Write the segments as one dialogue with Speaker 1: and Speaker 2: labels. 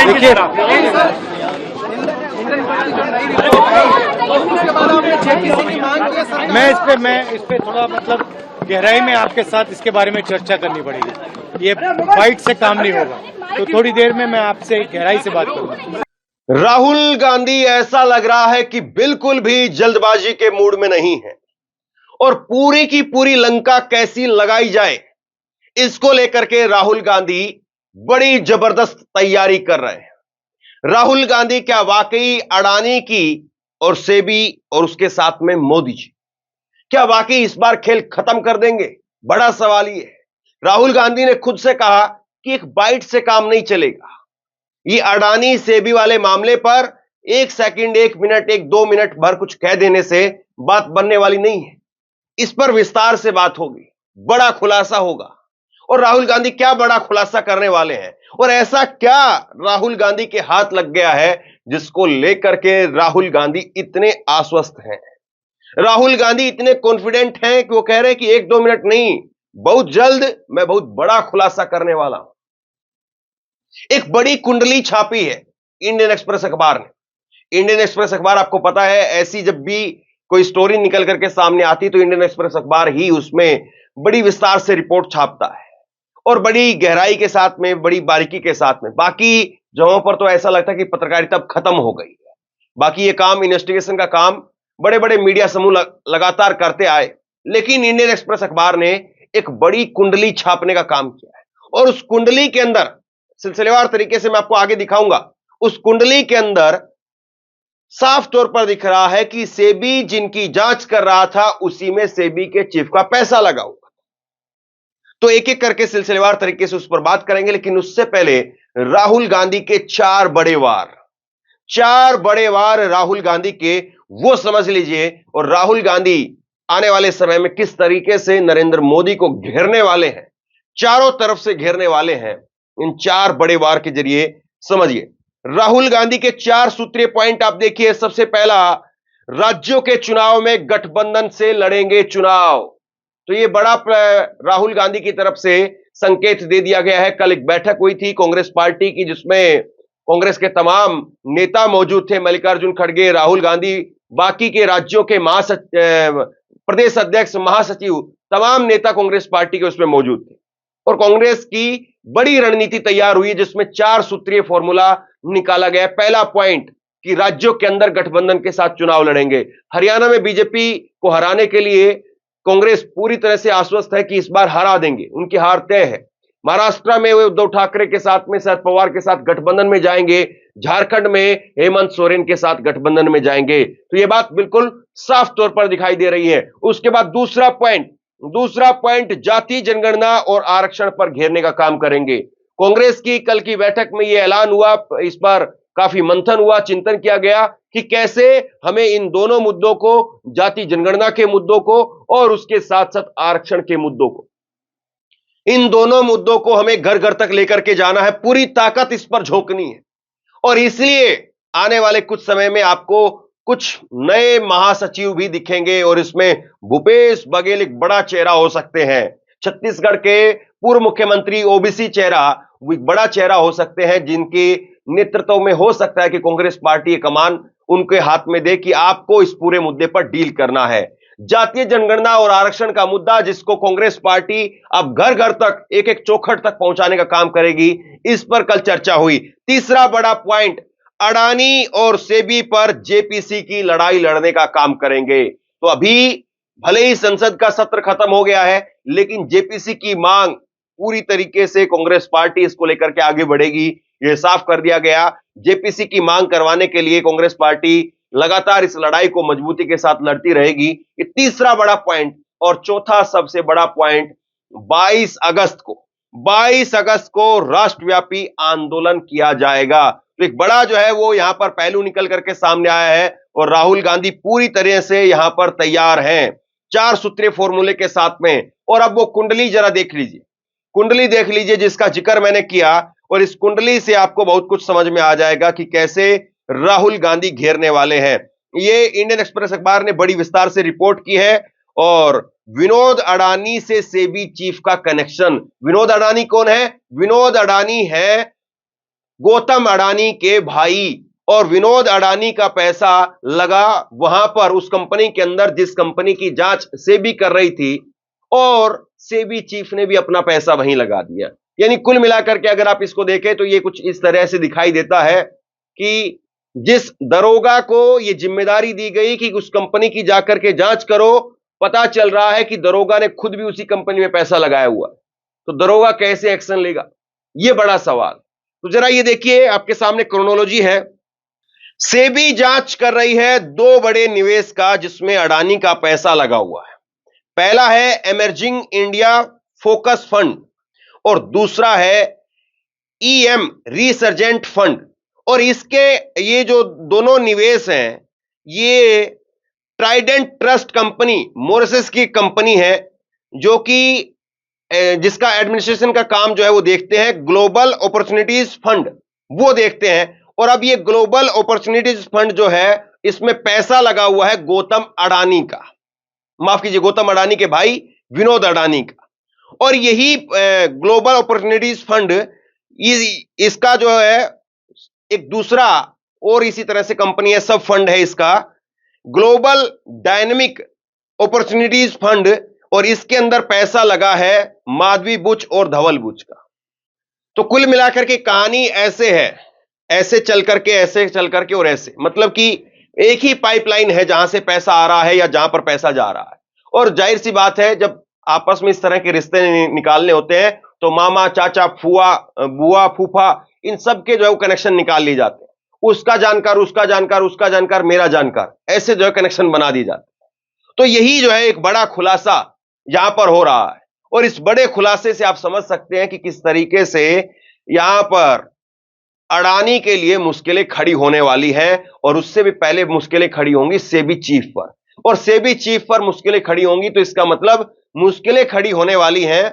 Speaker 1: देखिए मैं इस पे थोड़ा मतलब गहराई में आपके साथ इसके बारे में चर्चा करनी पड़ेगी। ये फाइट से काम नहीं होगा, तो थोड़ी देर में मैं आपसे गहराई से बात करूंगा।
Speaker 2: राहुल गांधी ऐसा लग रहा है कि बिल्कुल भी जल्दबाजी के मूड में नहीं है और पूरी की पूरी लंका कैसी लगाई जाए इसको लेकर के राहुल गांधी बड़ी जबरदस्त तैयारी कर रहे हैं। राहुल गांधी क्या वाकई अडानी की और सेबी और उसके साथ में मोदी जी क्या वाकई इस बार खेल खत्म कर देंगे? बड़ा सवाल ये है। राहुल गांधी ने खुद से कहा कि एक बाइट से काम नहीं चलेगा। ये अडानी सेबी वाले मामले पर 1 सेकंड, 1 मिनट, 1-2 मिनट भर कुछ कह देने से बात बनने वाली नहीं है। इस पर विस्तार से बात होगी, बड़ा खुलासा होगा। और राहुल गांधी क्या बड़ा खुलासा करने वाले हैं और ऐसा क्या राहुल गांधी के हाथ लग गया है जिसको लेकर के राहुल गांधी इतने आश्वस्त हैं? राहुल गांधी इतने कॉन्फिडेंट हैं कि वो कह रहे हैं कि 1-2 मिनट नहीं, बहुत जल्द मैं बहुत बड़ा खुलासा करने वाला हूं। एक बड़ी कुंडली छापी है इंडियन एक्सप्रेस अखबार ने। इंडियन एक्सप्रेस अखबार आपको पता है, ऐसी जब भी कोई स्टोरी निकल करके सामने आती तो इंडियन एक्सप्रेस अखबार ही उसमें बड़ी विस्तार से रिपोर्ट छापता है और बड़ी गहराई के साथ में, बड़ी बारीकी के साथ में। बाकी जगहों पर तो ऐसा लगता है कि पत्रकारिता अब खत्म हो गई है। बाकी ये काम, इन्वेस्टिगेशन का काम बड़े बड़े मीडिया समूह लगातार करते आए, लेकिन इंडियन एक्सप्रेस अखबार ने एक बड़ी कुंडली छापने का काम किया है और उस कुंडली के अंदर सिलसिलेवार तरीके से मैं आपको आगे दिखाऊंगा। उस कुंडली के अंदर साफ तौर पर दिख रहा है कि सेबी जिनकी जांच कर रहा था उसी में सेबी के चीफ का पैसा लगा हुआ। तो एक एक करके सिलसिलेवार तरीके से उस पर बात करेंगे, लेकिन उससे पहले राहुल गांधी के 4 बड़े वार राहुल गांधी के वो समझ लीजिए। और राहुल गांधी आने वाले समय में किस तरीके से नरेंद्र मोदी को घेरने वाले हैं, चारों तरफ से घेरने वाले हैं, इन 4 बड़े वार के जरिए समझिए। राहुल गांधी के 4 सूत्रीय पॉइंट आप देखिए। सबसे पहला, राज्यों के चुनाव में गठबंधन से लड़ेंगे चुनाव। तो ये बड़ा राहुल गांधी की तरफ से संकेत दे दिया गया है। कल एक बैठक हुई थी कांग्रेस पार्टी की जिसमें कांग्रेस के तमाम नेता मौजूद थे, मल्लिकार्जुन खड़गे, राहुल गांधी, बाकी के राज्यों के प्रदेश अध्यक्ष, महासचिव, तमाम नेता कांग्रेस पार्टी के उसमें मौजूद थे और कांग्रेस की बड़ी रणनीति तैयार हुई जिसमें 4 सूत्रीय फॉर्मूला निकाला गया। पहला पॉइंट कि राज्यों के अंदर गठबंधन के साथ चुनाव लड़ेंगे। हरियाणा में बीजेपी को हराने के लिए कांग्रेस पूरी तरह से आश्वस्त है कि इस बार हरा देंगे, उनकी हार तय है। महाराष्ट्र में वे उद्धव ठाकरे के साथ में, शरद पवार के साथ गठबंधन में जाएंगे। झारखंड में हेमंत सोरेन के साथ गठबंधन में जाएंगे। तो यह बात बिल्कुल साफ तौर पर दिखाई दे रही है। उसके बाद दूसरा पॉइंट जाति जनगणना और आरक्षण पर घेरने का काम करेंगे। कांग्रेस की कल की बैठक में यह ऐलान हुआ, इस पर काफी मंथन हुआ, चिंतन किया गया कि कैसे हमें इन दोनों मुद्दों को, जाति जनगणना के मुद्दों को और उसके साथ साथ आरक्षण के मुद्दों को, इन दोनों मुद्दों को हमें घर घर तक लेकर के जाना है, पूरी ताकत इस पर झोंकनी है। और इसलिए आने वाले कुछ समय में आपको कुछ नए महासचिव भी दिखेंगे और इसमें भूपेश बघेल एक बड़ा चेहरा हो सकते हैं। छत्तीसगढ़ के पूर्व मुख्यमंत्री, ओबीसी चेहरा, वो एक बड़ा चेहरा हो सकते हैं जिनके नेतृत्व में हो सकता है कि कांग्रेस पार्टी कमान उनके हाथ में दे कि आपको इस पूरे मुद्दे पर डील करना है। जातीय जनगणना और आरक्षण का मुद्दा जिसको कांग्रेस पार्टी अब घर घर तक, एक एक चौखट तक पहुंचाने का काम करेगी, इस पर कल चर्चा हुई। तीसरा बड़ा पॉइंट, अडानी और सेबी पर जेपीसी की लड़ाई लड़ने का काम करेंगे। तो अभी भले ही संसद का सत्र खत्म हो गया है, लेकिन जेपीसी की मांग पूरी तरीके से कांग्रेस पार्टी इसको लेकर के आगे बढ़ेगी, यह साफ कर दिया गया। जेपीसी की मांग करवाने के लिए कांग्रेस पार्टी लगातार इस लड़ाई को मजबूती के साथ लड़ती रहेगी। ये तीसरा बड़ा पॉइंट। और चौथा सबसे बड़ा पॉइंट, 22 अगस्त को राष्ट्रव्यापी आंदोलन किया जाएगा। तो एक बड़ा जो है वो यहां पर पहलू निकल करके सामने आया है और राहुल गांधी पूरी तरह से यहां पर तैयार हैं 4 सूत्रीय फॉर्मूले के साथ में। और अब वो कुंडली जरा देख लीजिए जिसका जिक्र मैंने किया, और इस कुंडली से आपको बहुत कुछ समझ में आ जाएगा कि कैसे राहुल गांधी घेरने वाले हैं। ये इंडियन एक्सप्रेस अखबार ने बड़ी विस्तार से रिपोर्ट की है। और विनोद अडानी से सेबी चीफ का कनेक्शन। विनोद अडानी कौन है? विनोद अडानी है गौतम अडानी के भाई और विनोद अडानी का पैसा लगा वहां पर उस कंपनी के अंदर जिस कंपनी की जांच सेबी कर रही थी, और सेबी चीफ ने भी अपना पैसा वहीं लगा दिया। यानी कुल मिलाकर के अगर आप इसको देखें तो ये कुछ इस तरह से दिखाई देता है कि जिस दरोगा को ये जिम्मेदारी दी गई कि उस कंपनी की जाकर के जांच करो, पता चल रहा है कि दरोगा ने खुद भी उसी कंपनी में पैसा लगाया हुआ, तो दरोगा कैसे एक्शन लेगा, ये बड़ा सवाल। तो जरा ये देखिए, आपके सामने क्रोनोलॉजी है। सेबी जांच कर रही है दो बड़े निवेश का जिसमें अडानी का पैसा लगा हुआ है। पहला है इमर्जिंग इंडिया फोकस फंड और दूसरा है ईएम रिसर्जेंट फंड। और इसके ये जो दोनों निवेश हैं, ये ट्राइडेंट ट्रस्ट कंपनी मॉरिशस की कंपनी है, जो कि जिसका एडमिनिस्ट्रेशन का काम जो है वो देखते हैं ग्लोबल अपॉर्चुनिटीज फंड, वो देखते हैं। और अब ये ग्लोबल अपॉर्चुनिटीज फंड जो है, इसमें पैसा लगा हुआ है गौतम अडानी का, माफ कीजिए, गौतम अडानी के भाई विनोद अडानी का। और यही ग्लोबल अपॉर्चुनिटीज फंड इसका जो है एक दूसरा और इसी तरह से कंपनी है, सब फंड है इसका, ग्लोबल डायनेमिक अपॉर्चुनिटीज फंड, और इसके अंदर पैसा लगा है माधवी बुच और धवल बुच का। तो कुल मिलाकर के कहानी ऐसे है, ऐसे चल करके और ऐसे, मतलब कि एक ही पाइपलाइन है जहां से पैसा आ रहा है या जहां पर पैसा जा रहा है। और जाहिर सी बात है, जब आपस में इस तरह के रिश्ते निकालने होते हैं तो मामा, चाचा, फुआ, बुआ, फूफा, इन सब के जो है वो कनेक्शन निकाल लिए जाते हैं। उसका जानकार, उसका जानकार, उसका जानकार, मेरा जानकार, ऐसे जो है कनेक्शन बना दिए जाते हैं। तो यही जो है एक बड़ा खुलासा यहां पर हो रहा है। और इस बड़े खुलासे से आप समझ सकते हैं कि किस तरीके से यहां पर अडानी के लिए मुश्किलें खड़ी होने वाली हैं, और उससे भी पहले मुश्किलें खड़ी होंगी सेबी चीफ पर। और सेबी चीफ पर मुश्किलें खड़ी होंगी तो इसका मतलब मुश्किलें खड़ी होने वाली हैं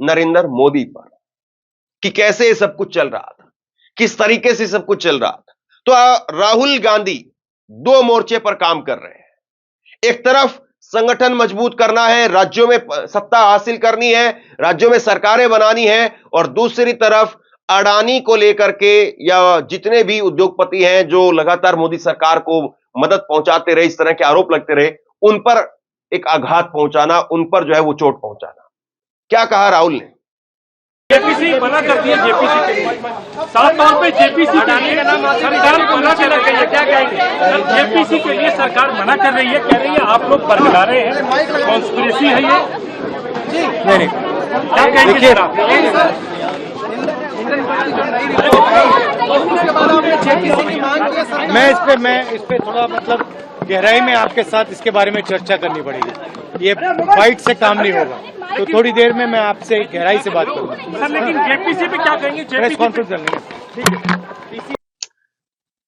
Speaker 2: नरेंद्र मोदी पर, कि कैसे ये सब कुछ चल रहा था, किस तरीके से सब कुछ चल रहा था। तो राहुल गांधी दो मोर्चे पर काम कर रहे हैं। एक तरफ संगठन मजबूत करना है, राज्यों में सत्ता हासिल करनी है, राज्यों में सरकारें बनानी है, और दूसरी तरफ अडानी को लेकर के या जितने भी उद्योगपति हैं जो लगातार मोदी सरकार को मदद पहुंचाते रहे, इस तरह के आरोप लगते रहे, उन पर एक आघात पहुंचाना, उन पर जो है वो चोट पहुंचाना। क्या कहा राहुल ने?
Speaker 3: जेपीसी मना कर दिया, जेपीसी के लिए साफ तौर पे जेपीसी के लिए सरकार मना कर रही है। क्या कहेंगे? जेपीसी के लिए सरकार मना कर रही है, कह रही है आप लोग बरगला रहे हैं, कॉन्स्पिरेसी है ये।
Speaker 1: नहीं,
Speaker 3: क्या कहेंगे?
Speaker 1: मैं इस पे थोड़ा मतलब गहराई में आपके साथ इसके बारे में चर्चा करनी पड़ेगी। ये फाइट से काम नहीं होगा, तो थोड़ी देर में मैं आपसे गहराई से बात करूंगा।
Speaker 3: सर लेकिन जेपीसी पे क्या कहेंगे?
Speaker 1: प्रेस कॉन्फ्रेंस कर लेंगे।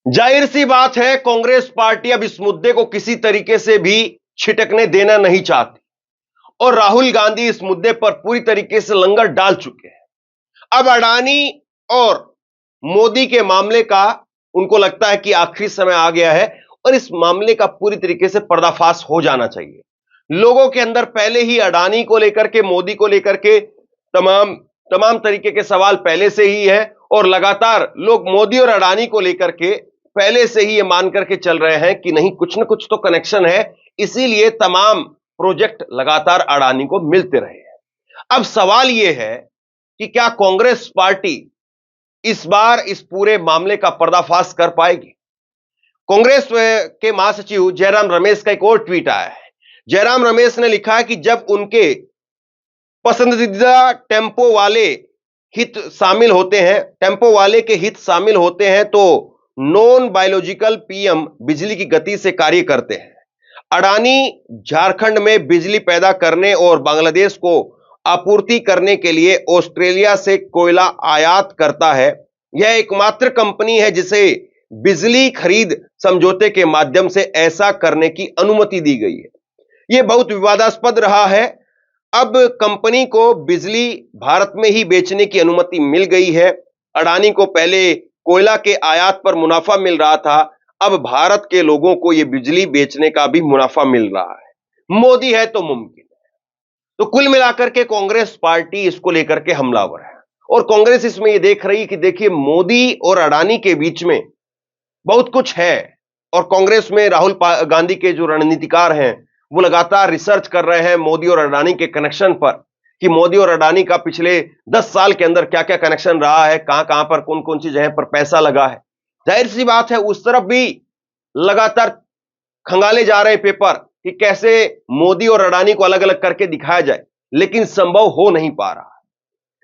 Speaker 2: जाहिर सी बात है, कांग्रेस पार्टी अब इस मुद्दे को किसी तरीके से भी छिटकने देना नहीं चाहती, और राहुल गांधी इस मुद्दे पर पूरी तरीके से लंगर डाल चुके हैं। अब अडानी और मोदी के मामले का उनको लगता है कि आखिरी समय आ गया है, और इस मामले का पूरी तरीके से पर्दाफाश हो जाना चाहिए। लोगों के अंदर पहले ही अडानी को लेकर के, मोदी को लेकर के तमाम तरीके के सवाल पहले से ही है, और लगातार लोग मोदी और अडानी को लेकर के पहले से ही ये मान करके चल रहे हैं कि नहीं, कुछ न कुछ तो कनेक्शन है, इसीलिए तमाम प्रोजेक्ट लगातार अडानी को मिलते रहे हैं। अब सवाल यह है कि क्या कांग्रेस पार्टी इस बार इस पूरे मामले का पर्दाफाश कर पाएगी? कांग्रेस के महासचिव जयराम रमेश का एक और ट्वीट आया है। जयराम रमेश ने लिखा है कि जब उनके पसंदीदा टेम्पो वाले हित शामिल होते हैं, टेम्पो वाले के हित शामिल होते हैं, तो नॉन बायोलॉजिकल पीएम बिजली की गति से कार्य करते हैं। अडानी झारखंड में बिजली पैदा करने और बांग्लादेश को आपूर्ति करने के लिए ऑस्ट्रेलिया से कोयला आयात करता है। यह एकमात्र कंपनी है जिसे बिजली खरीद समझौते के माध्यम से ऐसा करने की अनुमति दी गई है। यह बहुत विवादास्पद रहा है। अब कंपनी को बिजली भारत में ही बेचने की अनुमति मिल गई है। अडानी को पहले कोयला के आयात पर मुनाफा मिल रहा था, अब भारत के लोगों को यह बिजली बेचने का भी मुनाफा मिल रहा है। मोदी है तो मुमकिन है। तो कुल मिलाकर के कांग्रेस पार्टी इसको लेकर के हमलावर है, और कांग्रेस इसमें यह देख रही है कि देखिए मोदी और अडानी के बीच में बहुत कुछ है, और कांग्रेस में राहुल गांधी के जो रणनीतिकार हैं वो लगातार रिसर्च कर रहे हैं मोदी और अडानी के कनेक्शन पर, कि मोदी और अडानी का पिछले 10 साल के अंदर क्या क्या कनेक्शन रहा है, कहां कहां पर कौन कौन सी जगह पर पैसा लगा है। जाहिर सी बात है उस तरफ भी लगातार खंगाले जा रहे पेपर कि कैसे मोदी और अडानी को अलग अलग करके दिखाया जाए, लेकिन संभव हो नहीं पा रहा।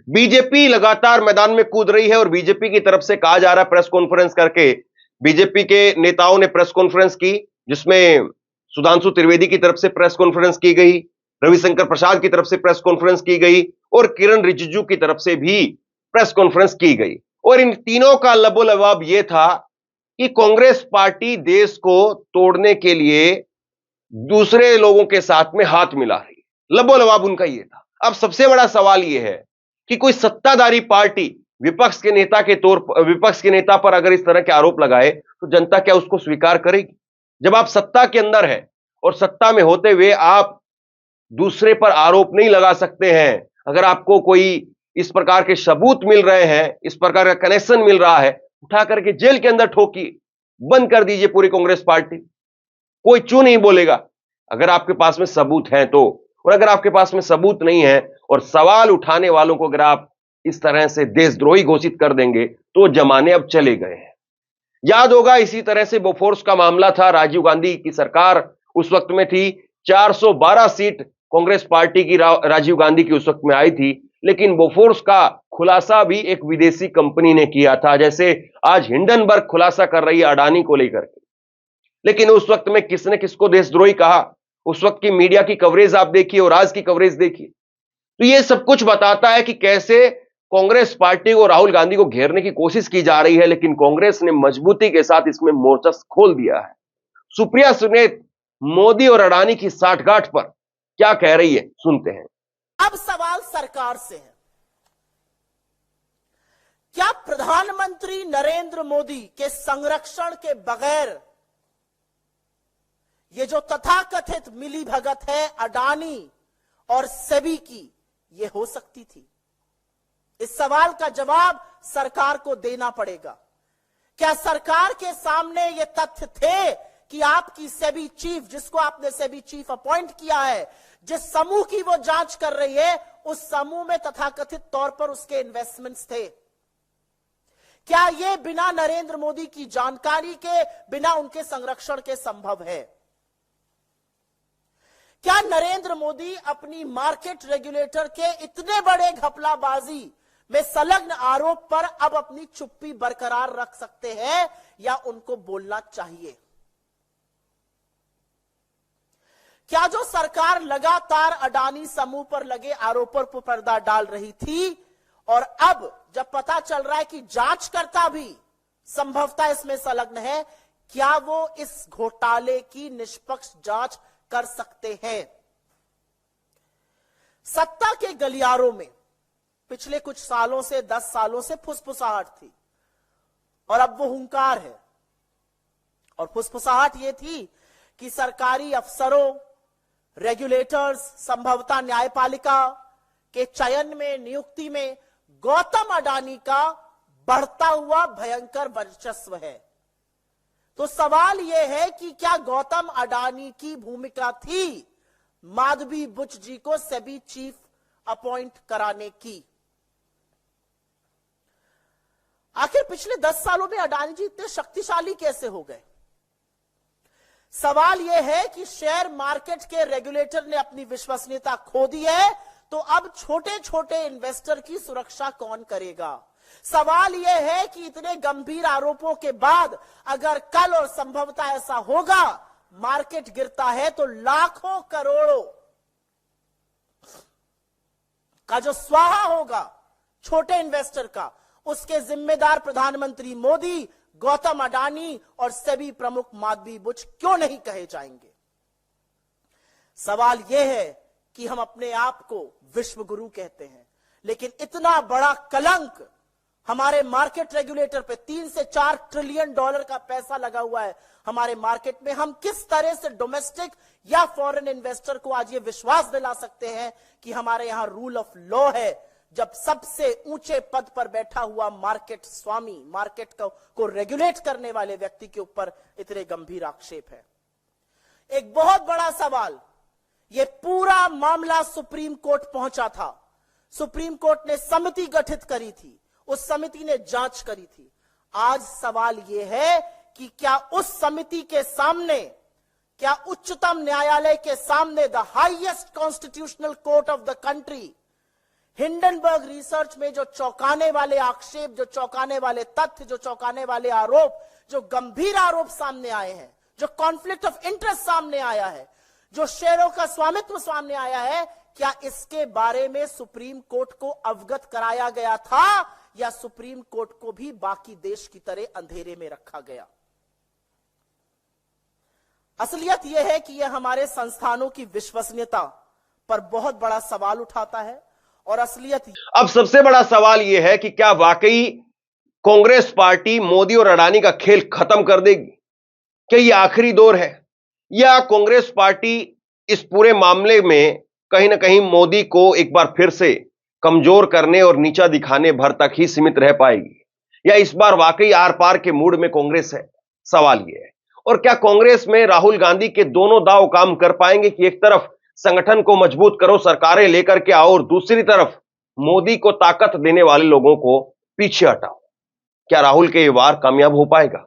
Speaker 2: बीजेपी लगातार मैदान में कूद रही है और बीजेपी की तरफ से कहा जा रहा है, प्रेस कॉन्फ्रेंस करके बीजेपी के नेताओं ने प्रेस कॉन्फ्रेंस की, जिसमें सुधांशु त्रिवेदी की तरफ से प्रेस कॉन्फ्रेंस की गई, रविशंकर प्रसाद की तरफ से प्रेस कॉन्फ्रेंस की गई और किरण रिजिजू की तरफ से भी प्रेस कॉन्फ्रेंस की गई। और इन तीनों का लबोलबाब यह था कि कांग्रेस पार्टी देश को तोड़ने के लिए दूसरे लोगों के साथ में हाथ मिला रही है। लबोलबाब उनका यह था। अब सबसे बड़ा सवाल यह है कि कोई सत्ताधारी पार्टी विपक्ष के नेता पर अगर इस तरह के आरोप लगाए तो जनता क्या उसको स्वीकार करेगी? जब आप सत्ता के अंदर हैं और सत्ता में होते हुए आप दूसरे पर आरोप नहीं लगा सकते हैं, अगर आपको कोई इस प्रकार के सबूत मिल रहे हैं, इस प्रकार का कनेक्शन मिल रहा है, उठा करके जेल के अंदर ठोकिए, बंद कर दीजिए पूरी कांग्रेस पार्टी। कोई चू नहीं बोलेगा अगर आपके पास में सबूत है तो। और अगर आपके पास में सबूत नहीं है और सवाल उठाने वालों को अगर आप इस तरह से देशद्रोही घोषित कर देंगे तो जमाने अब चले गए हैं। याद होगा इसी तरह से बोफोर्स का मामला था, राजीव गांधी की सरकार उस वक्त में थी, 412 सीट कांग्रेस पार्टी की राजीव गांधी की उस वक्त में आई थी, लेकिन बोफोर्स का खुलासा भी एक विदेशी कंपनी ने किया था, जैसे आज हिंडनबर्ग खुलासा कर रही है अडानी को लेकर के। लेकिन उस वक्त में किसने किसको देशद्रोही कहा, उस वक्त की मीडिया की कवरेज आप देखिए और आज की कवरेज देखिए, तो यह सब कुछ बताता है कि कैसे कांग्रेस पार्टी को, राहुल गांधी को घेरने की कोशिश की जा रही है, लेकिन कांग्रेस ने मजबूती के साथ इसमें मोर्चा खोल दिया है। सुप्रिया सुले मोदी और अडानी की साठगांठ पर क्या कह रही है, सुनते हैं।
Speaker 4: अब सवाल सरकार से है, क्या प्रधानमंत्री नरेंद्र मोदी के संरक्षण के बगैर ये जो तथाकथित मिलीभगत है अडानी और सेबी की, ये हो सकती थी? इस सवाल का जवाब सरकार को देना पड़ेगा। क्या सरकार के सामने ये तथ्य थे कि आपकी सेबी चीफ, जिसको आपने सेबी चीफ अपॉइंट किया है, जिस समूह की वो जांच कर रही है, उस समूह में तथाकथित तौर पर उसके इन्वेस्टमेंट्स थे? क्या ये बिना नरेंद्र मोदी की जानकारी के, बिना उनके संरक्षण के संभव है? क्या नरेंद्र मोदी अपनी मार्केट रेगुलेटर के इतने बड़े घपलाबाजी में संलग्न आरोप पर अब अपनी चुप्पी बरकरार रख सकते हैं या उनको बोलना चाहिए? क्या जो सरकार लगातार अडानी समूह पर लगे आरोपों पर पर्दा डाल रही थी और अब जब पता चल रहा है कि जांचकर्ता भी संभवतः इसमें संलग्न है, क्या वो इस घोटाले की निष्पक्ष जांच कर सकते हैं? सत्ता के गलियारों में पिछले कुछ सालों से, 10 सालों से फुसफुसाहट थी और अब वो हुंकार है। और फुसफुसाहट ये थी कि सरकारी अफसरों, रेगुलेटर्स, संभवतः न्यायपालिका के चयन में, नियुक्ति में गौतम अडानी का बढ़ता हुआ भयंकर वर्चस्व है। तो सवाल यह है कि क्या गौतम अडानी की भूमिका थी माधवी बुच जी को सेबी चीफ अपॉइंट कराने की? आखिर पिछले 10 सालों में अडानी जी इतने शक्तिशाली कैसे हो गए? सवाल यह है कि शेयर मार्केट के रेगुलेटर ने अपनी विश्वसनीयता खो दी है, तो अब छोटे छोटे इन्वेस्टर की सुरक्षा कौन करेगा? सवाल यह है कि इतने गंभीर आरोपों के बाद अगर कल और संभवतः ऐसा होगा, मार्केट गिरता है, तो लाखों करोड़ों का जो स्वाहा होगा छोटे इन्वेस्टर का, उसके जिम्मेदार प्रधानमंत्री मोदी, गौतम अडानी और सेबी प्रमुख माधवी बुच क्यों नहीं कहे जाएंगे? सवाल यह है कि हम अपने आप को विश्व गुरु कहते हैं, लेकिन इतना बड़ा कलंक हमारे मार्केट रेगुलेटर पे, 3 से 4 ट्रिलियन डॉलर का पैसा लगा हुआ है हमारे मार्केट में। हम किस तरह से डोमेस्टिक या फॉरेन इन्वेस्टर को आज ये विश्वास दिला सकते हैं कि हमारे यहां रूल ऑफ लॉ है, जब सबसे ऊंचे पद पर बैठा हुआ मार्केट स्वामी, मार्केट को रेगुलेट करने वाले व्यक्ति के ऊपर इतने गंभीर आक्षेप है। एक बहुत बड़ा सवाल, यह पूरा मामला सुप्रीम कोर्ट पहुंचा था। सुप्रीम कोर्ट ने समिति गठित करी थी, उस समिति ने जांच करी थी। आज सवाल यह है कि क्या उस समिति के सामने, क्या उच्चतम न्यायालय के सामने, the highest constitutional court of the country, Hindenburg research में जो चौंकाने वाले आक्षेप, जो चौंकाने वाले तथ्य, जो चौंकाने वाले आरोप, जो गंभीर आरोप सामने आए हैं, जो कॉन्फ्लिक्ट ऑफ इंटरेस्ट सामने आया है, जो शेयरों का स्वामित्व सामने आया है, क्या इसके बारे में सुप्रीम कोर्ट को अवगत कराया गया था या सुप्रीम कोर्ट को भी बाकी देश की तरह अंधेरे में रखा गया? असलियत यह है कि यह हमारे संस्थानों की विश्वसनीयता पर बहुत बड़ा सवाल उठाता है। और असलियत,
Speaker 2: अब सबसे बड़ा सवाल यह है कि क्या वाकई कांग्रेस पार्टी मोदी और अडानी का खेल खत्म कर देगी? क्या यह आखिरी दौर है, या कांग्रेस पार्टी इस पूरे मामले में कहीं ना कहीं मोदी को एक बार फिर से कमजोर करने और नीचा दिखाने भर तक ही सीमित रह पाएगी, या इस बार वाकई आर पार के मूड में कांग्रेस है? सवाल यह है। और क्या कांग्रेस में राहुल गांधी के दोनों दांव काम कर पाएंगे कि एक तरफ संगठन को मजबूत करो, सरकारें लेकर के आओ, और दूसरी तरफ मोदी को ताकत देने वाले लोगों को पीछे हटाओ? क्या राहुल के ये वार कामयाब हो पाएगा?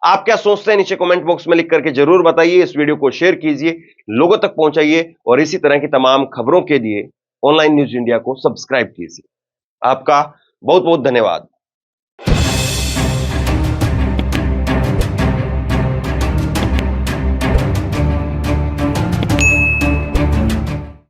Speaker 2: आप क्या सोचते हैं, नीचे कमेंट बॉक्स में लिख करके जरूर बताइए। इस वीडियो को शेयर कीजिए, लोगों तक पहुंचाइए, और इसी तरह की तमाम खबरों के लिए ऑनलाइन न्यूज इंडिया को सब्सक्राइब कीजिए। आपका बहुत बहुत धन्यवाद।